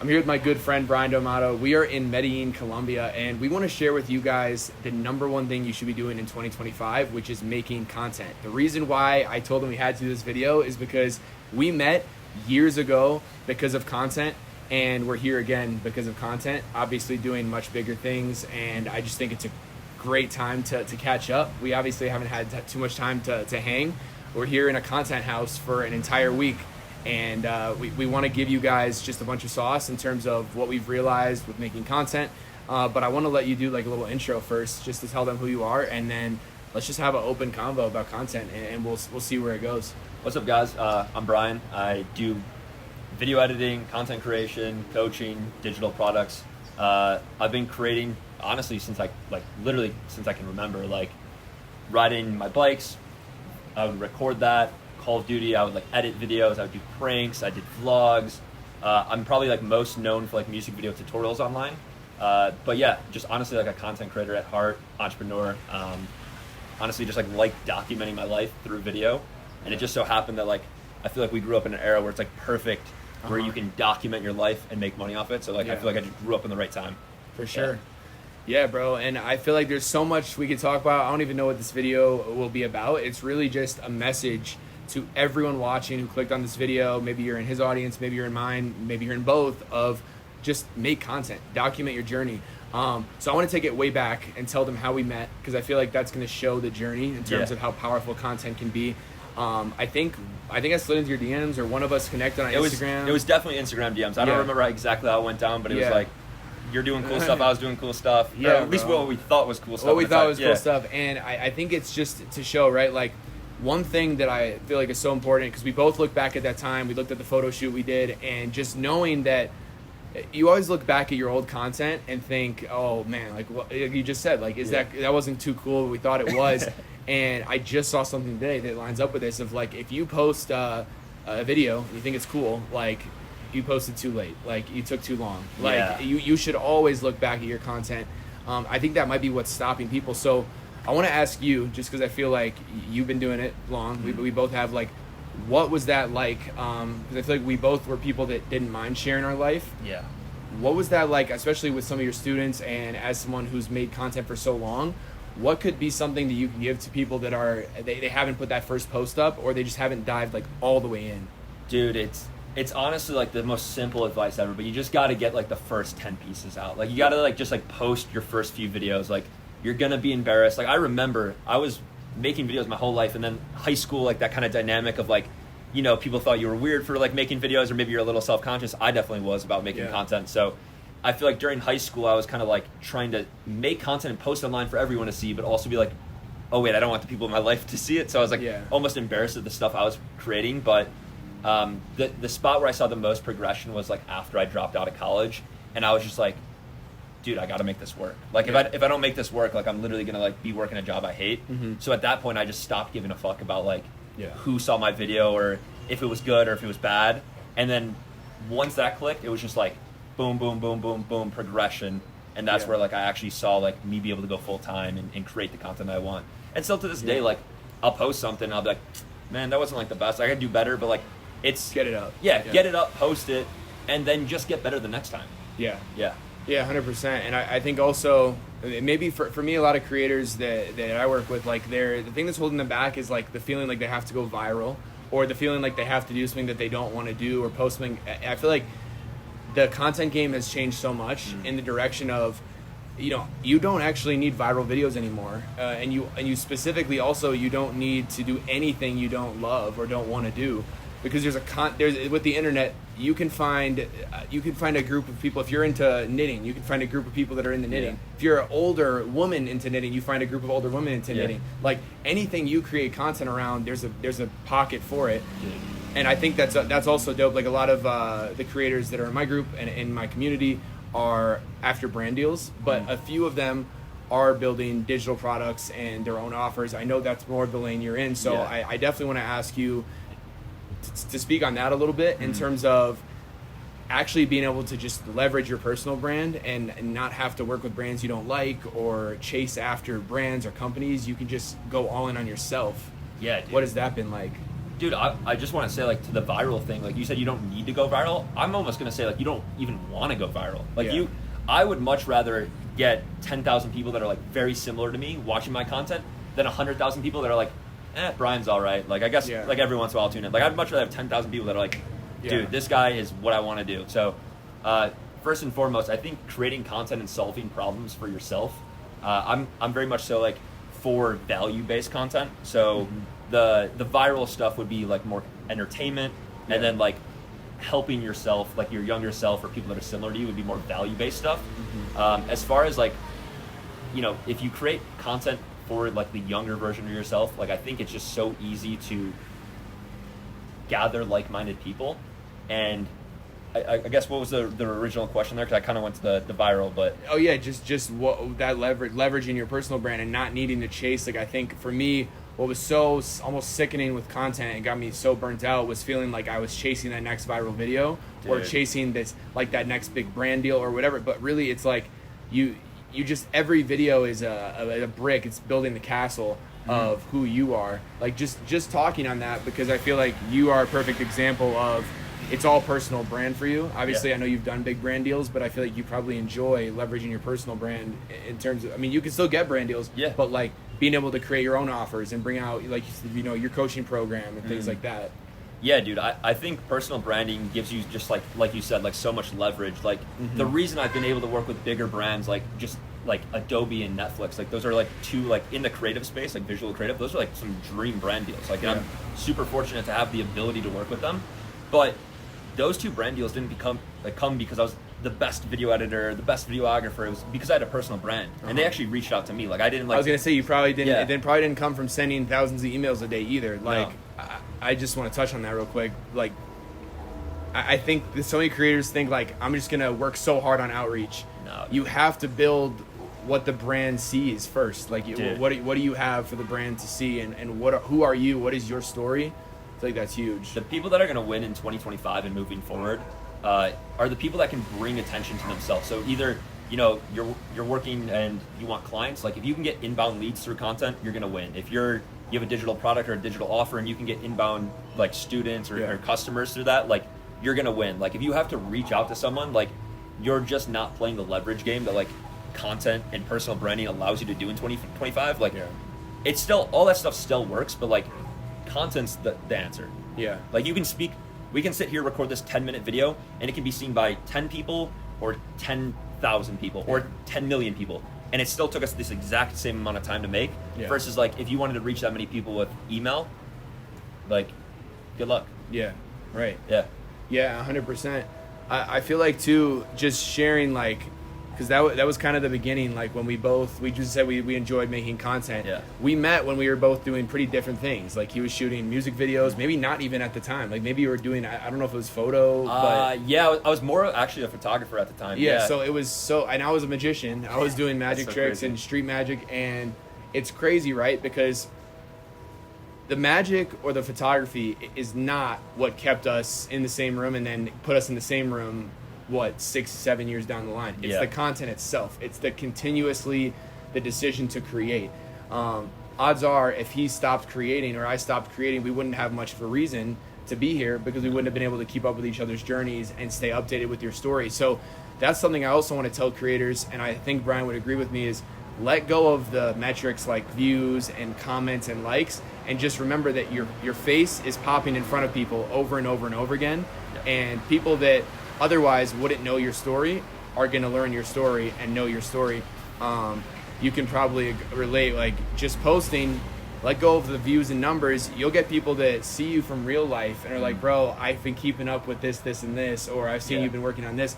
I'm here with my good friend, Bryan. We are in Medellin, Colombia, and we want to share with you guys the number one thing you should be doing in 2025, which is making content. The reason why I told him we had to do this video is because we met years ago because of content, and we're here again because of content, obviously doing much bigger things, and I just think it's a great time to catch up. We obviously haven't had too much time to hang. We're here in a content house for an entire week, and we want to give you guys just a bunch of sauce in terms of what we've realized with making content, but I want to let you do like a little intro first, just to tell them who you are, and then let's just have an open convo about content, and we'll see where it goes. What's up, guys? I'm Bryan. I do video editing, content creation, coaching, digital products. I've been creating honestly since literally since I can remember, like riding my bikes. I would record that. Call of Duty, I would edit videos, I would do pranks, I did vlogs. I'm probably most known for music video tutorials online. But yeah, just honestly a content creator at heart, entrepreneur. Honestly just like documenting my life through video. And it just so happened that I feel like we grew up in an era where it's perfect, where you can document your life and make money off it. So I feel like I just grew up in the right time. For sure. Yeah, bro, and I feel like there's so much we could talk about. I don't even know what this video will be about. It's really just a message to everyone watching who clicked on this video. Maybe you're in his audience, maybe you're in mine, maybe you're in both, of just make content, document your journey. So I want to take it way back and tell them how we met, because I feel like that's going to show the journey in terms of how powerful content can be. I think I slid into your DMs, or one of us connected on Instagram. It was definitely Instagram DMs. I don't remember exactly how it went down, but it was you're doing cool stuff, I was doing cool stuff. Yeah, at least what we thought was cool stuff. What we thought was cool stuff. And I think it's just to show, right? One thing that I feel like is so important, because we both look back at that time, we looked at the photo shoot we did, and just knowing that you always look back at your old content and think, oh man, what you just said, that wasn't too cool what we thought it was. And I just saw something today that lines up with this, of if you post a video and you think it's cool, you posted too late, you took too long. You should always look back at your content. I think that might be what's stopping people. So I want to ask you, just because I feel like you've been doing it long, Mm-hmm. we both have, what was that like? Because I feel like we both were people that didn't mind sharing our life. Yeah. What was that like, especially with some of your students, and as someone who's made content for so long? What could be something that you can give to people that they haven't put that first post up, or they just haven't dived all the way in? Dude, it's honestly the most simple advice ever, but you just got to get the first 10 pieces out. You got to just post your first few videos. You're going to be embarrassed. I remember I was making videos my whole life, and then high school, that kind of dynamic of people thought you were weird for making videos, or maybe you're a little self-conscious. I definitely was about making content. So I feel during high school I was kind of trying to make content and post online for everyone to see, but also be oh wait, I don't want the people in my life to see it. So I was almost embarrassed at the stuff I was creating. But the spot where I saw the most progression was after I dropped out of college, and I was just dude, I got to make this work. If I don't make this work, I'm literally gonna be working a job I hate. Mm-hmm. So at that point I just stopped giving a fuck about who saw my video, or if it was good or if it was bad. And then once that clicked, it was just boom, boom, boom, boom, boom, progression. And that's where I actually saw me be able to go full time and create the content I want. And still to this day, I'll post something and I'll be man, that wasn't the best. I gotta do better, but it's get it up. Get it up, post it, and then just get better the next time. Yeah, 100%. And I think also, maybe for me, a lot of creators that I work with, the thing that's holding them back is the feeling they have to go viral, or the feeling they have to do something that they don't want to do, or post something. I feel like the content game has changed so much in the direction of, you don't actually need viral videos anymore, and you specifically also, you don't need to do anything you don't love or don't want to do, because there's with the internet, you can find a group of people. If you're into knitting, you can find a group of people that are into knitting. If you're an older woman into knitting, you find a group of older women into knitting. Anything you create content around, there's a pocket for it. And I think that's also dope. A lot of the creators that are in my group and in my community are after brand deals, but a few of them are building digital products and their own offers. I know that's more of the lane you're in, so I definitely want to ask you to speak on that a little bit, in terms of actually being able to just leverage your personal brand and not have to work with brands you don't like, or chase after brands or companies. You can just go all in on yourself. Yeah, dude. What has that been like? Dude, I just want to say, like, to the viral thing, like, you said you don't need to go viral. I'm almost going to say, like, you don't even want to go viral. Like, Yeah. I would much rather get 10,000 people that are, like, very similar to me watching my content than 100,000 people that are like, Bryan's all right. Like, I guess, Yeah. like, every once in a while I'll tune in. Like, I'd much rather have 10,000 people that are like, dude, Yeah. this guy is what I want to do. So, first and foremost, I think creating content and solving problems for yourself, I'm very much so, like, for value-based content. So the viral stuff would be like more entertainment, and then like helping yourself, like your younger self or people that are similar to you, would be more value-based stuff. As far as like, you know, if you create content for like the younger version of yourself, like I think it's just so easy to gather like-minded people. And I guess what was the original question there? Because I kind of went to the viral, but Oh yeah, just what that leveraging your personal brand and not needing to chase. Like I think for me, what was so almost sickening with content and got me so burnt out was feeling like I was chasing that next viral video or Dude. chasing this like that next big brand deal or whatever. But really, it's like you just every video is a brick. It's building the castle of who you are. Like just talking on that, because I feel like you are a perfect example of. It's all personal brand for you. Obviously, Yeah. I know you've done big brand deals, but I feel like you probably enjoy leveraging your personal brand in terms of, I mean, you can still get brand deals, Yeah. but like being able to create your own offers and bring out, like, you know, your coaching program and things like that. yeah, dude, I think personal branding gives you just like you said, like so much leverage. Like the reason I've been able to work with bigger brands, like just like Adobe and Netflix, like those are like two, like in the creative space, like visual creative, those are like some dream brand deals. Like and I'm super fortunate to have the ability to work with them. But those two brand deals didn't come because I was the best video editor, the best videographer. It was because I had a personal brand, and they actually reached out to me. Like I didn't like. I was gonna say you probably didn't. Yeah. It then probably didn't come from sending thousands of emails a day either. Like No. I just want to touch on that real quick. Like I think that so many creators think like I'm just gonna work so hard on outreach. No. You have to build what the brand sees first. Like Dude. what do you have for the brand to see, and who are you? What is your story? I feel like that's huge. The people that are going to win in 2025 and moving forward are the people that can bring attention to themselves. So either, you know, you're working and you want clients. Like if you can get inbound leads through content, you're going to win. If you have a digital product or a digital offer and you can get inbound like students or customers through that, like you're going to win. Like if you have to reach out to someone, like you're just not playing the leverage game that like content and personal branding allows you to do in 2025. Like it's still, all that stuff still works, but like content's the answer. Yeah. Like we can sit here, record this 10-minute video, and it can be seen by 10 people or 10,000 people or 10 million people. And it still took us this exact same amount of time to make versus like if you wanted to reach that many people with email, like good luck. Yeah. Right. Yeah. Yeah, 100%. I feel like too, just sharing like, because that was kind of the beginning. Like when we just said we enjoyed making content. Yeah. We met when we were both doing pretty different things. Like he was shooting music videos, maybe not even at the time. Like maybe you were doing, I don't know if it was photo, but yeah, I was more actually a photographer at the time. yeah. So it was and I was a magician. I was doing magic so tricks crazy. and street magic, and it's crazy, right? Because the magic or the photography is not what kept us in the same room and then put us in the same room, 6-7 years down the line. It's the content itself. It's the decision to create. Odds are if he stopped creating or I stopped creating, we wouldn't have much of a reason to be here because we wouldn't have been able to keep up with each other's journeys and stay updated with your story. So that's something I also want to tell creators, and I think Bryan would agree with me, is let go of the metrics like views and comments and likes, and just remember that your face is popping in front of people over and over and over again, and people that otherwise wouldn't know your story are going to learn your story and know your story. You can probably relate, like just posting, let go of the views and numbers. You'll get people that see you from real life and are like, bro, I've been keeping up with this, and this, or I've seen you've been working on this.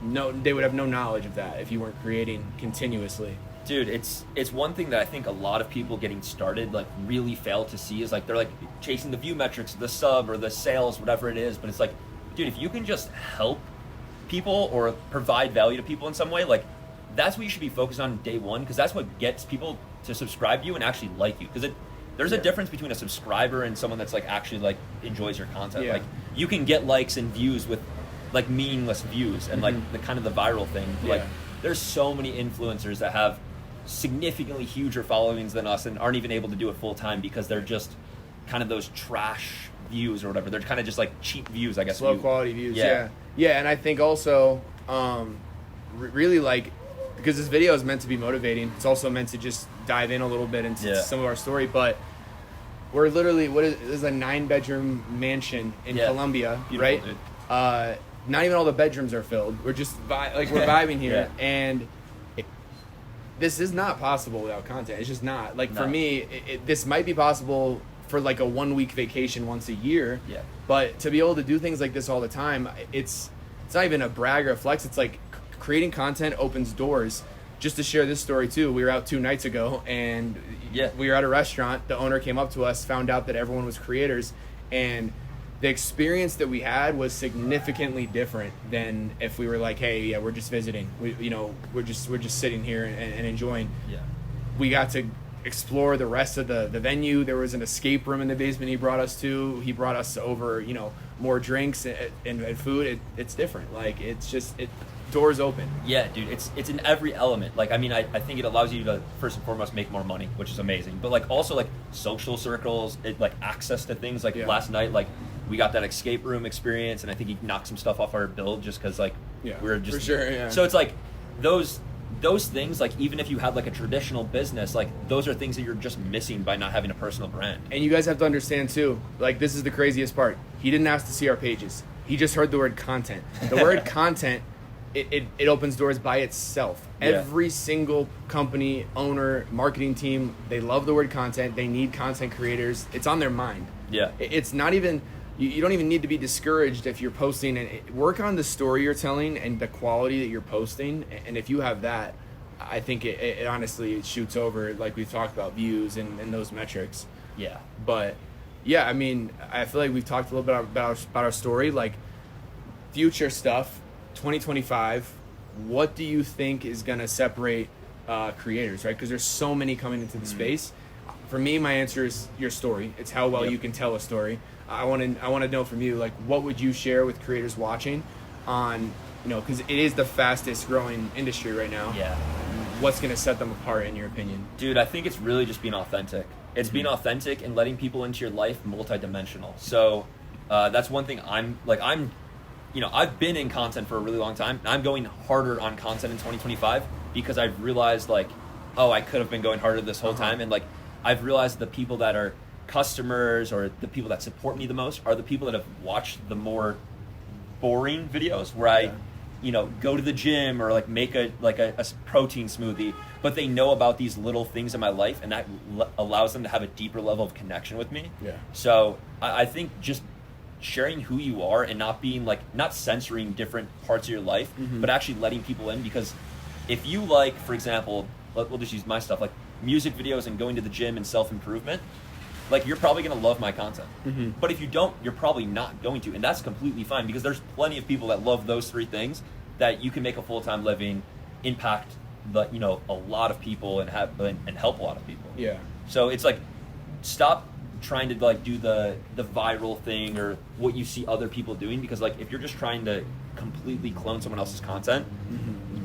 No, they would have no knowledge of that if you weren't creating continuously. Dude, it's one thing that I think a lot of people getting started like really fail to see is like they're like chasing the view metrics, the sub or the sales, whatever it is. But it's like, dude, if you can just help people or provide value to people in some way, like that's what you should be focused on day one, because that's what gets people to subscribe to you and actually like you. Because there's a difference between a subscriber and someone that's like actually like enjoys your content. Like you can get likes and views with like meaningless views and like the kind of the viral thing. Like there's so many influencers that have significantly huger followings than us and aren't even able to do it full time because they're just kind of those trash views or whatever. They're kind of just like cheap views, I guess. Low quality views. Yeah, and I think also really like, because this video is meant to be motivating, it's also meant to just dive in a little bit into some of our story, but we're literally, this is a 9-bedroom mansion in Colombia. Beautiful, right? Dude. Not even all the bedrooms are filled. We're just we're vibing here, and this is not possible without content. It's just not. Like, for me, this might be possible for like a 1-week vacation once a year. Yeah. But to be able to do things like this all the time, it's not even a brag or a flex. It's like creating content opens doors. Just to share this story too, we were out 2 nights ago, and we were at a restaurant. The owner came up to us, found out that everyone was creators, and the experience that we had was significantly different than if we were like, hey, we're just visiting. We're just sitting here and enjoying. Yeah. We got to explore the rest of the venue. There was an escape room in the basement he brought us to. He brought us over, more drinks and food. It's different. Like, it's just doors open. Yeah, dude, it's in every element. Like, I mean, I think it allows you to first and foremost make more money, which is amazing. But like also like social circles, like access to things. Like last night, like we got that escape room experience, and I think he knocked some stuff off our build just because like we were just for sure. Yeah. So it's like those things, like even if you had like a traditional business, like those are things that you're just missing by not having a personal brand. And you guys have to understand too, like this is the craziest part. He didn't ask to see our pages. He just heard the word content. The word content, it opens doors by itself. Every single company, owner, marketing team, they love the word content. They need content creators. It's on their mind. Yeah. It's not even, you don't even need to be discouraged if you're posting, and work on the story you're telling and the quality that you're posting. And if you have that, I think it honestly shoots over, like we've talked about, views and those metrics. Yeah. But yeah, I mean, I feel like we've talked a little bit about our story, like future stuff. 2025, what do you think is going to separate creators, right? Because there's so many coming into the space. For me, my answer is your story. It's how well you can tell a story. I want to know from you, like, what would you share with creators watching on, because it is the fastest growing industry right now. Yeah. What's going to set them apart, in your opinion? Dude, I think it's really just being authentic. It's being authentic and letting people into your life multidimensional. So that's one thing I've been in content for a really long time, and I'm going harder on content in 2025 because I've realized, like, I could have been going harder this whole time. And, like, I've realized the people that are customers or the people that support me the most are the people that have watched the more boring videos where I, go to the gym or, like, make a protein smoothie, but they know about these little things in my life, and that allows them to have a deeper level of connection with me. Yeah. So I think just sharing who you are and not being not censoring different parts of your life, but actually letting people in. Because if you like, for example, we'll just use my stuff, like music videos and going to the gym and self-improvement, like you're probably going to love my content. But if you don't, you're probably not going to, and that's completely fine, because there's plenty of people that love those 3 things that you can make a full-time living, impact a lot of people and help a lot of people. Yeah. So it's like, stop trying to do the viral thing or what you see other people doing, because if you're just trying to completely clone someone else's content,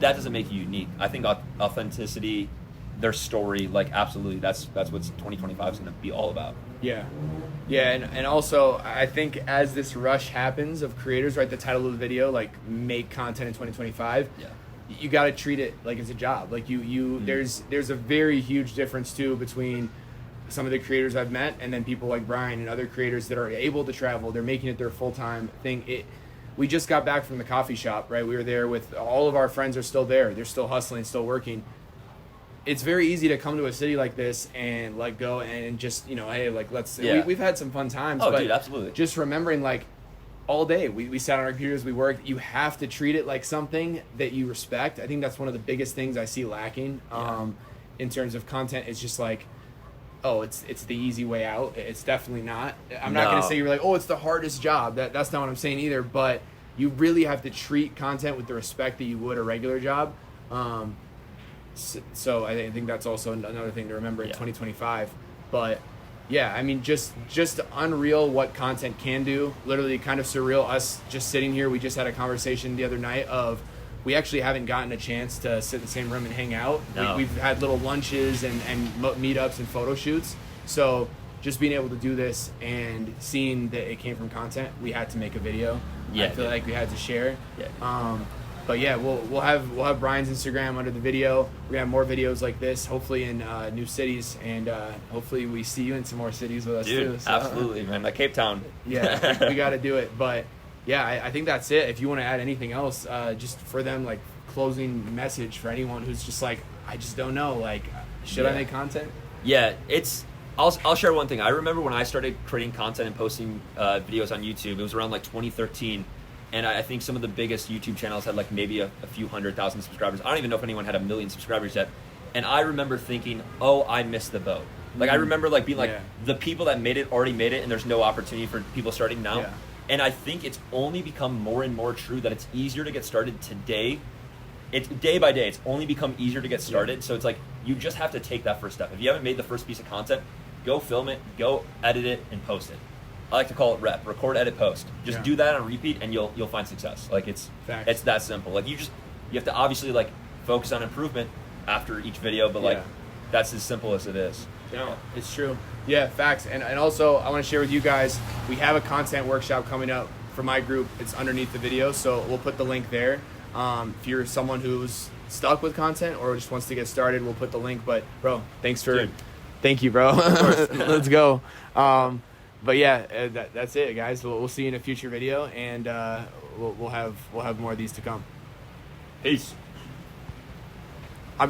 that doesn't make you unique. I think authenticity, their story, absolutely, that's what 2025 is going to be all about. Yeah, and also I think as this rush happens of creators, right, the title of the video, make content in 2025, you got to treat it like it's a job. There's a very huge difference too between some of the creators I've met and then people like Bryan and other creators that are able to travel. They're making it their full-time thing. We just got back from the coffee shop, right? We were there with all of our friends are still there. They're still hustling, still working. It's very easy to come to a city like this and go and just, hey, let's, we've had some fun times. Oh, dude, absolutely. Just remembering all day we sat on our computers, we worked. You have to treat it like something that you respect. I think that's one of the biggest things I see lacking in terms of content. It's just it's the easy way out. It's definitely not. I'm not going to say you're it's the hardest job. That's not what I'm saying either. But you really have to treat content with the respect that you would a regular job. So I think that's also another thing to remember in 2025. But yeah, I mean, just unreal what content can do. Literally kind of surreal. Us just sitting here, we just had a conversation the other night of, we actually haven't gotten a chance to sit in the same room and hang out. No. We've had little lunches and meetups and photo shoots. So just being able to do this and seeing that it came from content, we had to make a video. Yeah, I feel like we had to share. Yeah. But yeah, we'll have Bryan's Instagram under the video. We're gonna have more videos like this, hopefully in new cities, and hopefully we see you in some more cities with us Dude, too. So, absolutely, man. Like Cape Town. Yeah, we got to do it. But yeah, I think that's it. If you want to add anything else, just for them, like closing message for anyone who's just like, I just don't know, like, should I make content? Yeah, I'll share one thing. I remember when I started creating content and posting videos on YouTube, it was around like 2013. And I think some of the biggest YouTube channels had like maybe a few 100,000 subscribers. I don't even know if anyone had 1 million subscribers yet. And I remember thinking, oh, I missed the boat. Like I remember like being like, the people that made it already made it, and there's no opportunity for people starting now. Yeah. And I think it's only become more and more true that it's easier to get started today. It's day by day, it's only become easier to get started. So it's like, you just have to take that first step. If you haven't made the first piece of content, go film it, go edit it, and post it. I like to call it record, edit, post. Just do that on repeat, and you'll find success. Like it's that simple. Like you have to obviously like focus on improvement after each video, but like that's as simple as it is. No, it's true. Yeah, facts. And also, I want to share with you guys, we have a content workshop coming up for my group. It's underneath the video, so we'll put the link there. If you're someone who's stuck with content or just wants to get started, we'll put the link. But bro, thank you, bro. Let's go. But yeah, that's it, guys. We'll see you in a future video, and we'll have more of these to come. Peace.